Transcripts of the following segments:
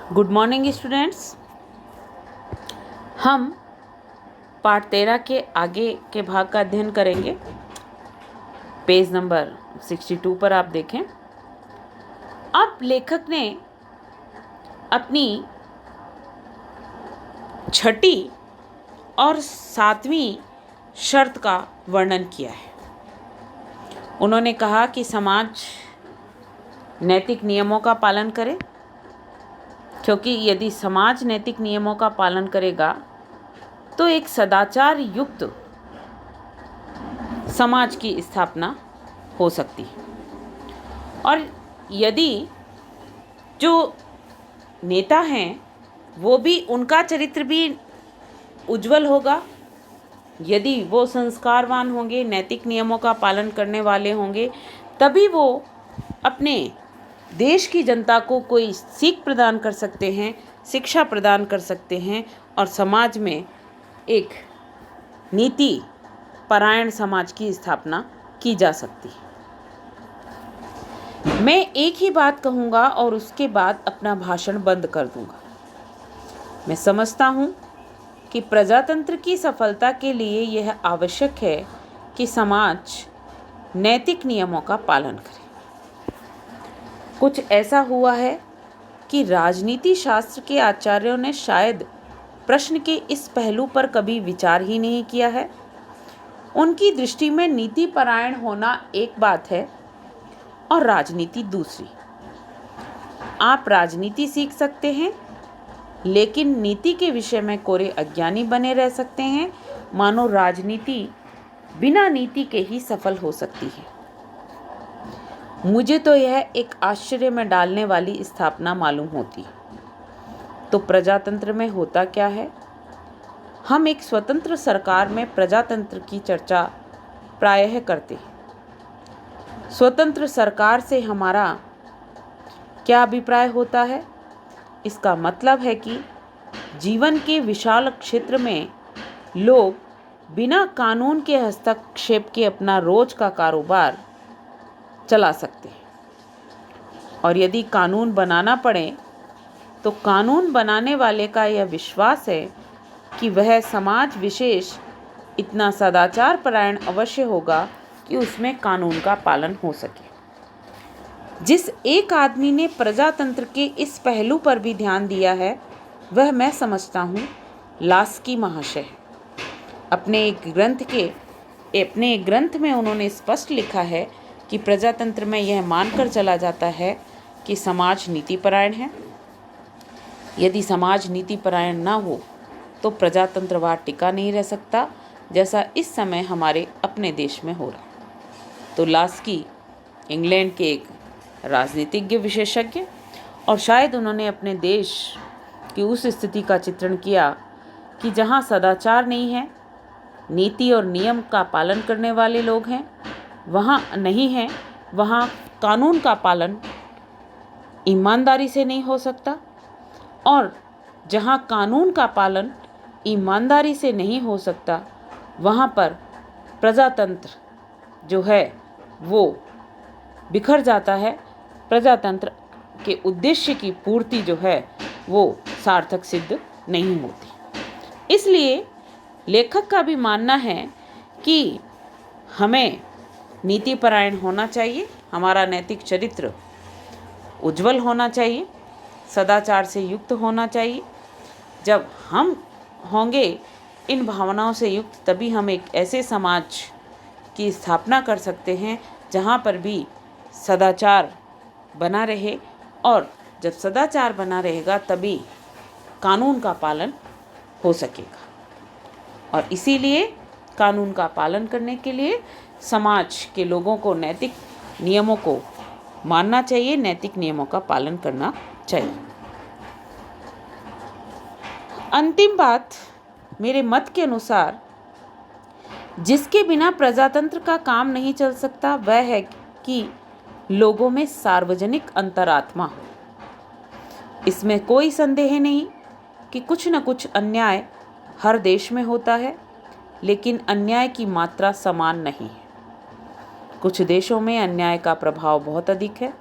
Good morning students. हम पाठ 13 के आगे के भाग का अध्ययन करेंगे। पेज नंबर 62 पर आप देखें। अब लेखक ने अपनी छठी और सातवीं शर्त का वर्णन किया है। उन्होंने कहा कि समाज नैतिक नियमों का पालन करे, क्योंकि यदि समाज नैतिक नियमों का पालन करेगा तो एक सदाचार युक्त समाज की स्थापना हो सकती है। और यदि जो नेता हैं वो भी, उनका चरित्र भी उज्जवल होगा, यदि वो संस्कारवान होंगे, नैतिक नियमों का पालन करने वाले होंगे, तभी वो अपने देश की जनता को कोई सीख प्रदान कर सकते हैं, शिक्षा प्रदान कर सकते हैं और समाज में एक नीति परायण समाज की स्थापना की जा सकती है। मैं एक ही बात कहूँगा और उसके बाद अपना भाषण बंद कर दूँगा। मैं समझता हूँ कि प्रजातंत्र की सफलता के लिए यह आवश्यक है कि समाज नैतिक नियमों का पालन करे। कुछ ऐसा हुआ है कि राजनीति शास्त्र के आचार्यों ने शायद प्रश्न के इस पहलू पर कभी विचार ही नहीं किया है। उनकी दृष्टि में नीति परायण होना एक बात है और राजनीति दूसरी। आप राजनीति सीख सकते हैं, लेकिन नीति के विषय में कोरे अज्ञानी बने रह सकते हैं, मानो राजनीति बिना नीति के ही सफल हो सकती है। मुझे तो यह एक आश्चर्य में डालने वाली स्थापना मालूम होती है। तो प्रजातंत्र में होता क्या है? हम एक स्वतंत्र सरकार में प्रजातंत्र की चर्चा प्रायः करते हैं। स्वतंत्र सरकार से हमारा क्या अभिप्राय होता है? इसका मतलब है कि जीवन के विशाल क्षेत्र में लोग बिना कानून के हस्तक्षेप के अपना रोज का कारोबार चला सकते हैं। और यदि कानून बनाना पड़े तो कानून बनाने वाले का यह विश्वास है कि वह समाज विशेष इतना सदाचार परायण अवश्य होगा कि उसमें कानून का पालन हो सके। जिस एक आदमी ने प्रजातंत्र के इस पहलू पर भी ध्यान दिया है वह मैं समझता हूँ लास्की महाशय है। अपने एक ग्रंथ में उन्होंने स्पष्ट लिखा है कि प्रजातंत्र में यह मानकर चला जाता है कि समाज नीतिपरायण है। यदि समाज नीतिपरायण ना हो तो प्रजातंत्र वहाँ टिका नहीं रह सकता, जैसा इस समय हमारे अपने देश में हो रहा है। तो लास्की इंग्लैंड के एक राजनीतिज्ञ विशेषज्ञ, और शायद उन्होंने अपने देश की उस स्थिति का चित्रण किया कि जहाँ सदाचार नहीं है, नीति और नियम का पालन करने वाले लोग हैं, वहाँ नहीं है, वहाँ कानून का पालन ईमानदारी से नहीं हो सकता, और जहाँ कानून का पालन ईमानदारी से नहीं हो सकता वहाँ पर प्रजातंत्र जो है वो बिखर जाता है। प्रजातंत्र के उद्देश्य की पूर्ति जो है वो सार्थक सिद्ध नहीं होती। इसलिए लेखक का भी मानना है कि हमें नीतिपरायण होना चाहिए, हमारा नैतिक चरित्र उज्जवल होना चाहिए, सदाचार से युक्त होना चाहिए। जब हम होंगे इन भावनाओं से युक्त, तभी हम एक ऐसे समाज की स्थापना कर सकते हैं जहाँ पर भी सदाचार बना रहे, और जब सदाचार बना रहेगा तभी कानून का पालन हो सकेगा। और इसीलिए कानून का पालन करने के लिए समाज के लोगों को नैतिक नियमों को मानना चाहिए, नैतिक नियमों का पालन करना चाहिए। अंतिम बात, मेरे मत के अनुसार जिसके बिना प्रजातंत्र का काम नहीं चल सकता वह है कि लोगों में सार्वजनिक अंतरात्मा हो। इसमें कोई संदेह नहीं कि कुछ न कुछ अन्याय हर देश में होता है, लेकिन अन्याय की मात्रा समान नहीं है। कुछ देशों में अन्याय का प्रभाव बहुत अधिक है,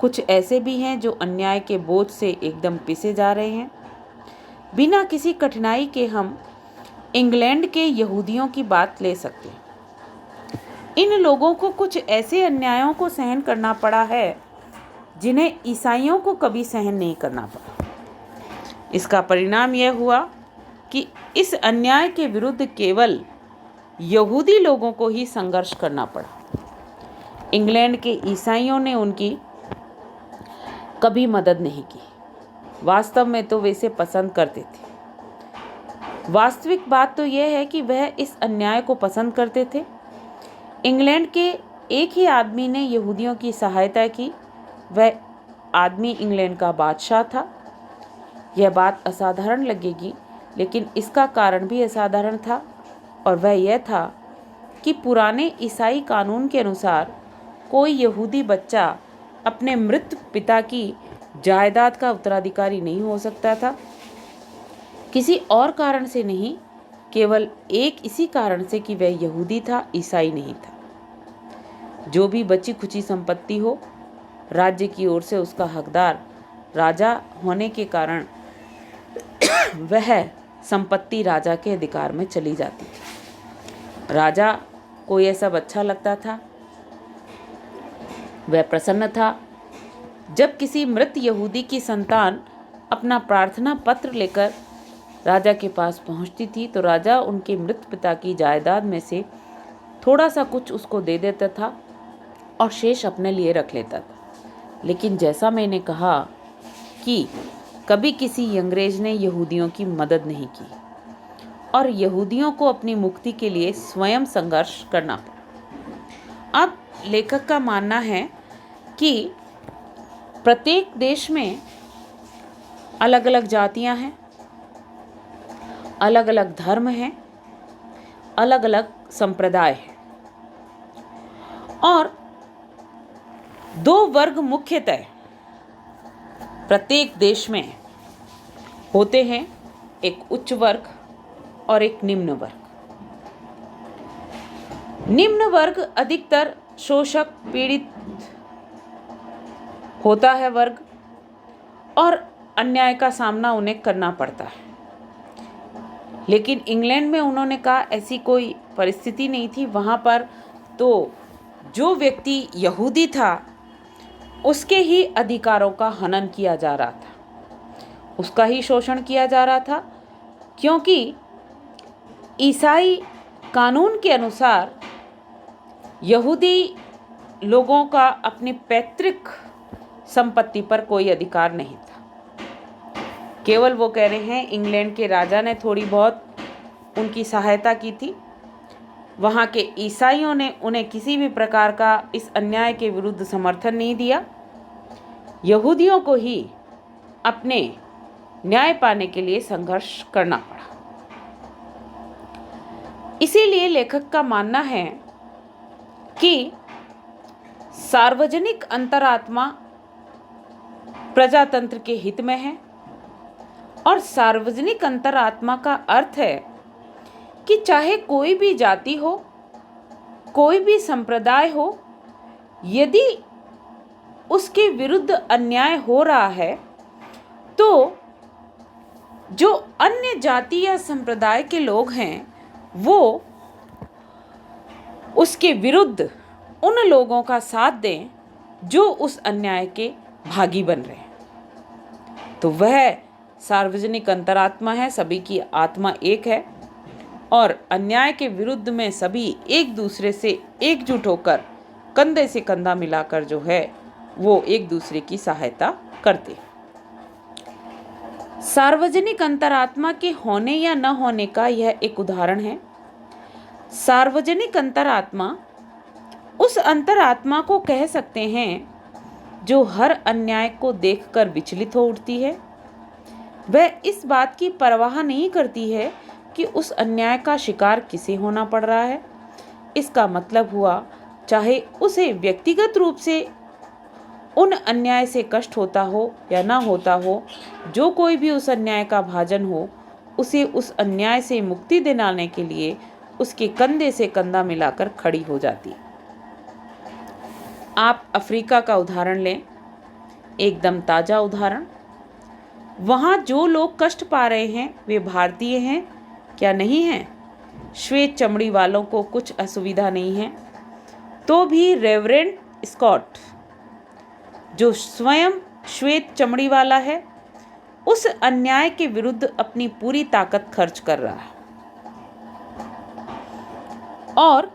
कुछ ऐसे भी हैं जो अन्याय के बोझ से एकदम पिसे जा रहे हैं। बिना किसी कठिनाई के हम इंग्लैंड के यहूदियों की बात ले सकते हैं। इन लोगों को कुछ ऐसे अन्यायों को सहन करना पड़ा है जिन्हें ईसाइयों को कभी सहन नहीं करना पड़ा। इसका परिणाम यह हुआ कि इस अन्याय के विरुद्ध केवल यहूदी लोगों को ही संघर्ष करना पड़ा। इंग्लैंड के ईसाइयों ने उनकी कभी मदद नहीं की। वास्तव में तो वे इसे पसंद करते थे। वास्तविक बात तो यह है कि वह इस अन्याय को पसंद करते थे। इंग्लैंड के एक ही आदमी ने यहूदियों की सहायता की। वह आदमी इंग्लैंड का बादशाह था। यह बात असाधारण लगेगी, लेकिन इसका कारण भी असाधारण था, और वह यह था कि पुराने ईसाई कानून के अनुसार कोई यहूदी बच्चा अपने मृत पिता की जायदाद का उत्तराधिकारी नहीं हो सकता था। किसी और कारण से नहीं, केवल एक इसी कारण से कि वह यहूदी था, ईसाई नहीं था। जो भी बची खुची संपत्ति हो, राज्य की ओर से उसका हकदार राजा होने के कारण वह संपत्ति राजा के अधिकार में चली जाती। राजा को यह सब अच्छा लगता था। वह प्रसन्न था जब किसी मृत यहूदी की संतान अपना प्रार्थना पत्र लेकर राजा के पास पहुंचती थी, तो राजा उनके मृत पिता की जायदाद में से थोड़ा सा कुछ उसको दे देता था और शेष अपने लिए रख लेता था। लेकिन जैसा मैंने कहा कि कभी किसी अंग्रेज ने यहूदियों की मदद नहीं की और यहूदियों को अपनी मुक्ति के लिए स्वयं संघर्ष करना पड़ा। अब लेखक का मानना है कि प्रत्येक देश में अलग अलग जातियां हैं, अलग अलग धर्म हैं, अलग अलग संप्रदाय हैं, और दो वर्ग मुख्यतः प्रत्येक देश में होते हैं, एक उच्च वर्ग और एक निम्न वर्ग। निम्न वर्ग अधिकतर शोषक पीड़ित होता है वर्ग, और अन्याय का सामना उन्हें करना पड़ता है। लेकिन इंग्लैंड में उन्होंने कहा ऐसी कोई परिस्थिति नहीं थी। वहाँ पर तो जो व्यक्ति यहूदी था उसके ही अधिकारों का हनन किया जा रहा था, उसका ही शोषण किया जा रहा था, क्योंकि ईसाई कानून के अनुसार यहूदी लोगों का अपनी पैतृक संपत्ति पर कोई अधिकार नहीं था। केवल वो कह रहे हैं इंग्लैंड के राजा ने थोड़ी बहुत उनकी सहायता की थी। वहाँ के ईसाइयों ने उन्हें किसी भी प्रकार का इस अन्याय के विरुद्ध समर्थन नहीं दिया। यहूदियों को ही अपने न्याय पाने के लिए संघर्ष करना पड़ा। इसीलिए लेखक का मानना है कि सार्वजनिक अंतरात्मा प्रजातंत्र के हित में है, और सार्वजनिक अंतरात्मा का अर्थ है कि चाहे कोई भी जाति हो, कोई भी संप्रदाय हो, यदि उसके विरुद्ध अन्याय हो रहा है तो जो अन्य जाति या संप्रदाय के लोग हैं वो उसके विरुद्ध उन लोगों का साथ दें जो उस अन्याय के भागी बन रहे हैं। तो वह सार्वजनिक अंतरात्मा है, सभी की आत्मा एक है, और अन्याय के विरुद्ध में सभी एक दूसरे से एकजुट होकर कंधे से कंधा मिलाकर जो है वो एक दूसरे की सहायता करते। सार्वजनिक अंतरात्मा के होने या न होने का यह एक उदाहरण है। सार्वजनिक अंतरात्मा उस अंतरात्मा को कह सकते हैं जो हर अन्याय को देखकर विचलित हो उठती है। वह इस बात की परवाह नहीं करती है कि उस अन्याय का शिकार किसे होना पड़ रहा है। इसका मतलब हुआ चाहे उसे व्यक्तिगत रूप से उन अन्याय से कष्ट होता हो या ना होता हो, जो कोई भी उस अन्याय का भाजन हो, उसे उस अन्याय से मुक्ति दिलाने के लिए उसके कंधे से कंधा मिलाकर खड़ी हो जाती। आप अफ्रीका का उदाहरण लें। एकदम ताज़ा उदाहरण। वहाँ जो लोग कष्ट पा रहे हैं वे भारतीय हैं क्या? नहीं हैं। श्वेत चमड़ी वालों को कुछ असुविधा नहीं है, तो भी रेवरेंड स्कॉट जो स्वयं श्वेत चमड़ी वाला है उस अन्याय के विरुद्ध अपनी पूरी ताकत खर्च कर रहा है और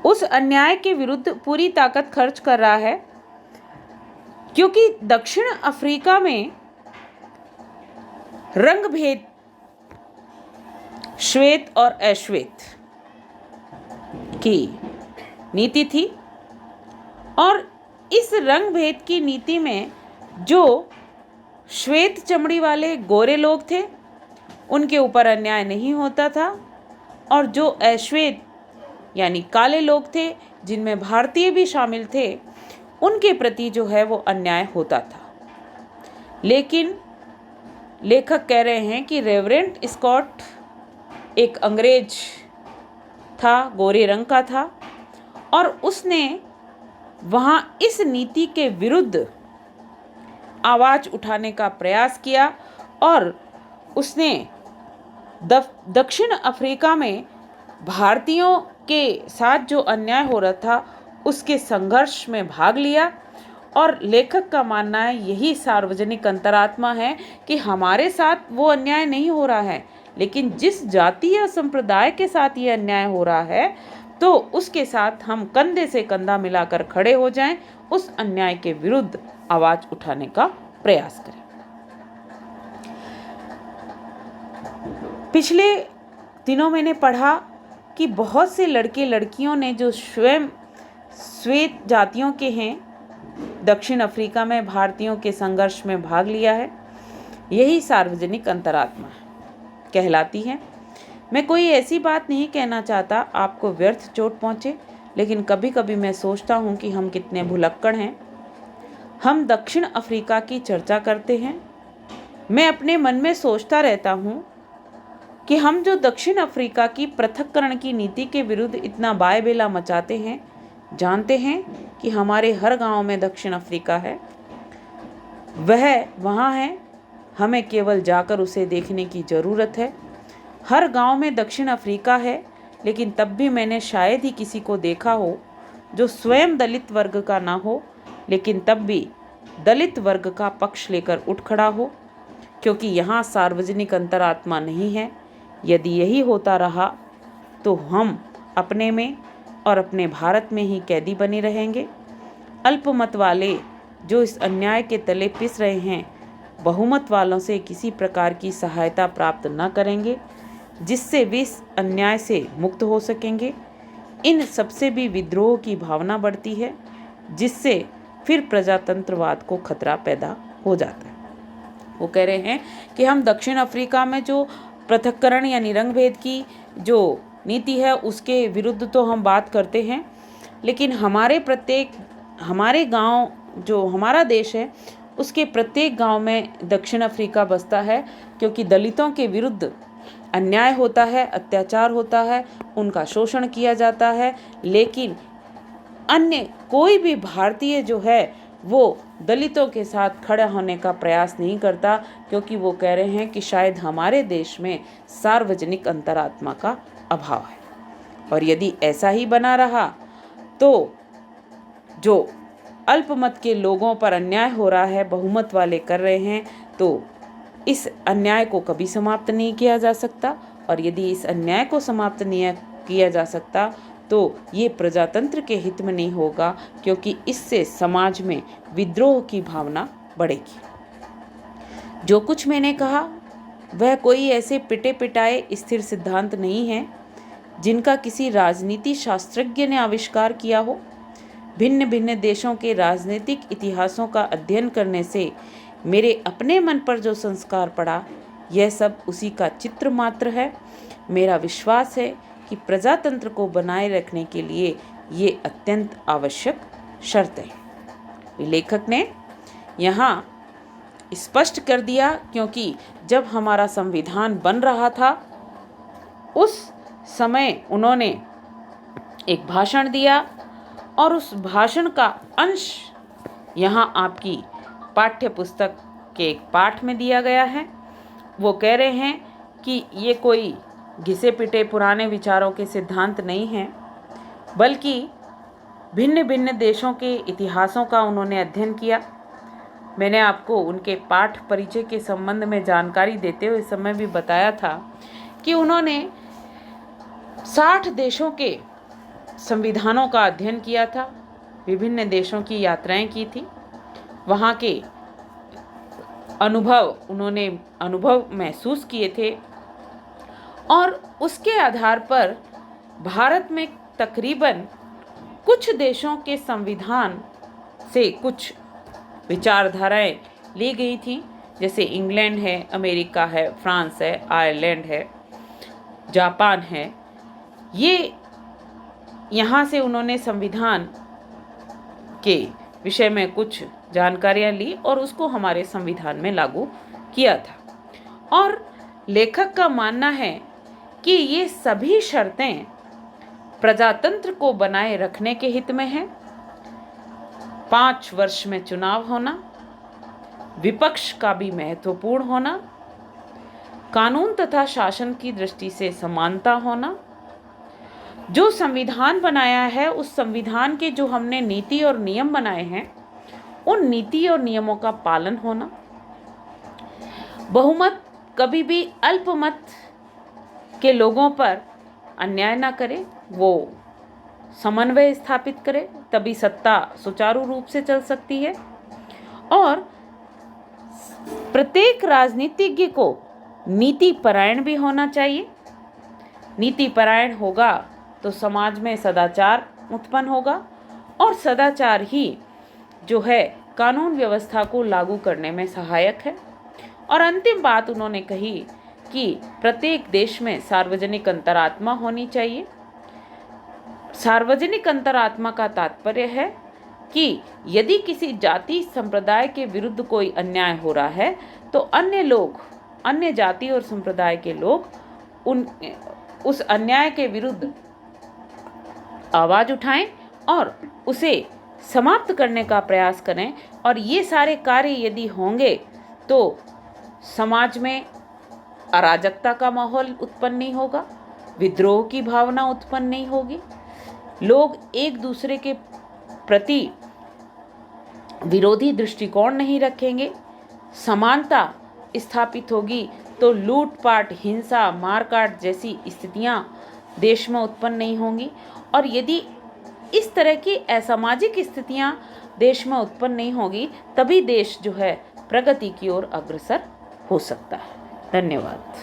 उस अन्याय के विरुद्ध पूरी ताकत खर्च कर रहा है क्योंकि दक्षिण अफ्रीका में रंग भेद, श्वेत और अश्वेत की नीति थी और इस रंग भेद की नीति में जो श्वेत चमड़ी वाले गोरे लोग थे उनके ऊपर अन्याय नहीं होता था और जो अश्वेत यानी काले लोग थे जिनमें भारतीय भी शामिल थे उनके प्रति जो है वो अन्याय होता था। लेकिन लेखक कह रहे हैं कि रेवरेंड स्कॉट एक अंग्रेज था, गोरे रंग का था और उसने वहाँ इस नीति के विरुद्ध आवाज़ उठाने का प्रयास किया और उसने दक्षिण अफ्रीका में भारतीयों के साथ जो अन्याय हो रहा था उसके संघर्ष में भाग लिया। और लेखक का मानना है यही सार्वजनिक अंतरात्मा है कि हमारे साथ वो अन्याय नहीं हो रहा है, लेकिन जिस जाति या संप्रदाय के साथ ये अन्याय हो रहा है तो उसके साथ हम कंधे से कंधा मिलाकर खड़े हो जाएं, उस अन्याय के विरुद्ध आवाज़ उठाने का प्रयास करें। पिछले दिनों मैंने पढ़ा कि बहुत से लड़के लड़कियों ने जो स्वयं श्वेत जातियों के हैं दक्षिण अफ्रीका में भारतीयों के संघर्ष में भाग लिया है, यही सार्वजनिक अंतरात्मा कहलाती है। मैं कोई ऐसी बात नहीं कहना चाहता आपको व्यर्थ चोट पहुँचे, लेकिन कभी कभी मैं सोचता हूँ कि हम कितने भुलक्कड़ हैं। हम दक्षिण अफ्रीका की चर्चा करते हैं, मैं अपने मन में सोचता रहता हूँ कि हम जो दक्षिण अफ्रीका की पृथक्करण की नीति के विरुद्ध इतना बायबेला मचाते हैं, जानते हैं कि हमारे हर गांव में दक्षिण अफ्रीका है, वह वहाँ है, हमें केवल जाकर उसे देखने की ज़रूरत है। हर गांव में दक्षिण अफ्रीका है, लेकिन तब भी मैंने शायद ही किसी को देखा हो जो स्वयं दलित वर्ग का ना हो, लेकिन तब भी दलित वर्ग का पक्ष लेकर उठ खड़ा हो, क्योंकि यहाँ सार्वजनिक अंतरात्मा नहीं है। यदि यही होता रहा तो हम अपने में और अपने भारत में ही कैदी बने रहेंगे। अल्पमत वाले जो इस अन्याय के तले पिस रहे हैं, बहुमत वालों से किसी प्रकार की सहायता प्राप्त न करेंगे जिससे वे इस अन्याय से मुक्त हो सकेंगे। इन सबसे भी विद्रोह की भावना बढ़ती है, जिससे फिर प्रजातंत्रवाद को खतरा पैदा हो जाता है। वो कह रहे हैं कि हम दक्षिण अफ्रीका में जो पृथक्करण यानी रंग भेद की जो नीति है उसके विरुद्ध तो हम बात करते हैं, लेकिन हमारे गांव जो हमारा देश है उसके प्रत्येक गांव में दक्षिण अफ्रीका बसता है, क्योंकि दलितों के विरुद्ध अन्याय होता है, अत्याचार होता है, उनका शोषण किया जाता है। लेकिन अन्य कोई भी भारतीय जो है वो दलितों के साथ खड़ा होने का प्रयास नहीं करता, क्योंकि वो कह रहे हैं कि शायद हमारे देश में सार्वजनिक अंतरात्मा का अभाव है। और यदि ऐसा ही बना रहा तो जो अल्पमत के लोगों पर अन्याय हो रहा है बहुमत वाले कर रहे हैं, तो इस अन्याय को कभी समाप्त नहीं किया जा सकता। और यदि इस अन्याय को समाप्त नहीं किया जा सकता तो ये प्रजातंत्र के हित में नहीं होगा, क्योंकि इससे समाज में विद्रोह की भावना बढ़ेगी। जो कुछ मैंने कहा वह कोई ऐसे पिटे पिटाए स्थिर सिद्धांत नहीं है जिनका किसी राजनीति शास्त्रज्ञ ने आविष्कार किया हो। भिन्न भिन्न देशों के राजनीतिक इतिहासों का अध्ययन करने से मेरे अपने मन पर जो संस्कार पड़ा, यह सब उसी का चित्र मात्र है। मेरा विश्वास है कि प्रजातंत्र को बनाए रखने के लिए ये अत्यंत आवश्यक शर्त है। लेखक ने यहाँ स्पष्ट कर दिया, क्योंकि जब हमारा संविधान बन रहा था उस समय उन्होंने एक भाषण दिया और उस भाषण का अंश यहाँ आपकी पाठ्य पुस्तक के एक पाठ में दिया गया है। वो कह रहे हैं कि ये कोई घिसे पिटे पुराने विचारों के सिद्धांत नहीं हैं, बल्कि भिन्न भिन्न देशों के इतिहासों का उन्होंने अध्ययन किया। मैंने आपको उनके पाठ परिचय के संबंध में जानकारी देते हुए समय भी बताया था कि उन्होंने 60 देशों के संविधानों का अध्ययन किया था, विभिन्न देशों की यात्राएं की थी, वहाँ के उन्होंने अनुभव महसूस किए थे और उसके आधार पर भारत में तकरीबन कुछ देशों के संविधान से कुछ विचारधाराएं ली गई थी, जैसे इंग्लैंड है, अमेरिका है, फ्रांस है, आयरलैंड है, जापान है। ये यहाँ से उन्होंने संविधान के विषय में कुछ जानकारियाँ ली और उसको हमारे संविधान में लागू किया था। और लेखक का मानना है कि ये सभी शर्तें प्रजातंत्र को बनाए रखने के हित में हैं। 5 वर्ष में चुनाव होना, विपक्ष का भी महत्वपूर्ण होना, कानून तथा शासन की दृष्टि से समानता होना, जो संविधान बनाया है उस संविधान के जो हमने नीति और नियम बनाए हैं उन नीति और नियमों का पालन होना, बहुमत कभी भी अल्पमत के लोगों पर अन्याय ना करे, वो समन्वय स्थापित करे, तभी सत्ता सुचारू रूप से चल सकती है। और प्रत्येक राजनीतिज्ञ को नीति परायण भी होना चाहिए। नीति परायण होगा तो समाज में सदाचार उत्पन्न होगा और सदाचार ही जो है कानून व्यवस्था को लागू करने में सहायक है। और अंतिम बात उन्होंने कही कि प्रत्येक देश में सार्वजनिक अंतरात्मा होनी चाहिए। सार्वजनिक अंतरात्मा का तात्पर्य है कि यदि किसी जाति संप्रदाय के विरुद्ध कोई अन्याय हो रहा है तो अन्य लोग, अन्य जाति और संप्रदाय के लोग उस अन्याय के विरुद्ध आवाज उठाएं और उसे समाप्त करने का प्रयास करें। और ये सारे कार्य यदि होंगे तो समाज में अराजकता का माहौल उत्पन्न नहीं होगा, विद्रोह की भावना उत्पन्न नहीं होगी, लोग एक दूसरे के प्रति विरोधी दृष्टिकोण नहीं रखेंगे, समानता स्थापित होगी तो लूटपाट, हिंसा, मारकाट जैसी स्थितियां देश में उत्पन्न नहीं होंगी। और यदि इस तरह की असामाजिक स्थितियां देश में उत्पन्न नहीं होगी तभी देश जो है प्रगति की ओर अग्रसर हो सकता है। धन्यवाद।